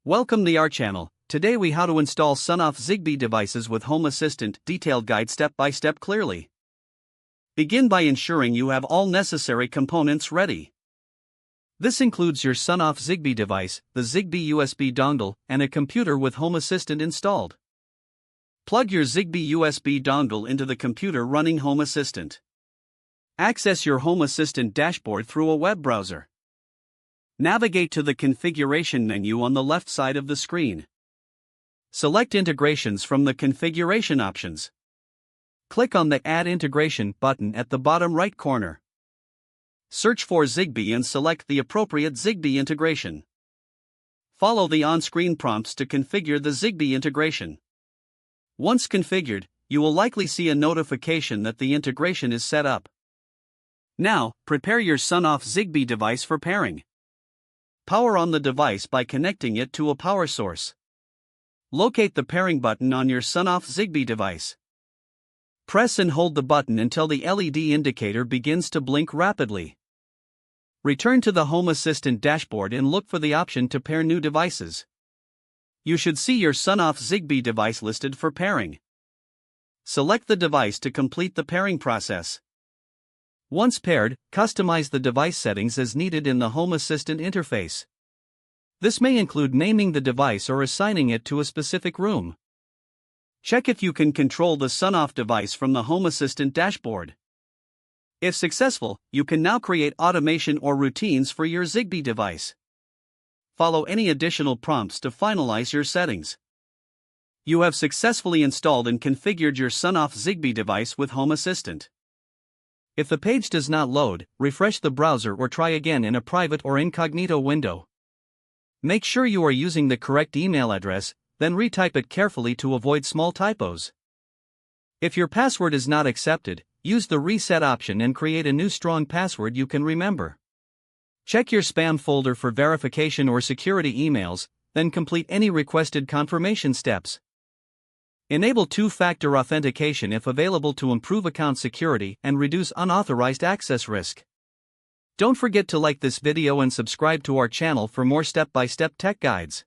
Welcome to our channel. Today we how to install Sonoff Zigbee devices with Home Assistant detailed guide step by step clearly. Begin by ensuring you have all necessary components ready. This includes your Sonoff Zigbee device, the Zigbee USB dongle, and a computer with Home Assistant installed. Plug your Zigbee USB dongle into the computer running Home Assistant. Access your Home Assistant dashboard through a web browser. Navigate to the configuration menu on the left side of the screen. Select integrations from the configuration options. Click on the Add Integration button at the bottom right corner. Search for Zigbee and select the appropriate Zigbee integration. Follow the on-screen prompts to configure the Zigbee integration. Once configured, you will likely see a notification that the integration is set up. Now, prepare your Sonoff Zigbee device for pairing. Power on the device by connecting it to a power source. Locate the pairing button on your Sonoff Zigbee device. Press and hold the button until the LED indicator begins to blink rapidly. Return to the Home Assistant dashboard and look for the option to pair new devices. You should see your Sonoff Zigbee device listed for pairing. Select the device to complete the pairing process. Once paired, customize the device settings as needed in the Home Assistant interface. This may include naming the device or assigning it to a specific room. Check if you can control the Sonoff device from the Home Assistant dashboard. If successful, you can now create automation or routines for your Zigbee device. Follow any additional prompts to finalize your settings. You have successfully installed and configured your Sonoff Zigbee device with Home Assistant. If the page does not load, refresh the browser or try again in a private or incognito window. Make sure you are using the correct email address, then retype it carefully to avoid small typos. If your password is not accepted, use the reset option and create a new strong password you can remember. Check your spam folder for verification or security emails, then complete any requested confirmation steps. Enable two-factor authentication if available to improve account security and reduce unauthorized access risk. Don't forget to like this video and subscribe to our channel for more step-by-step tech guides.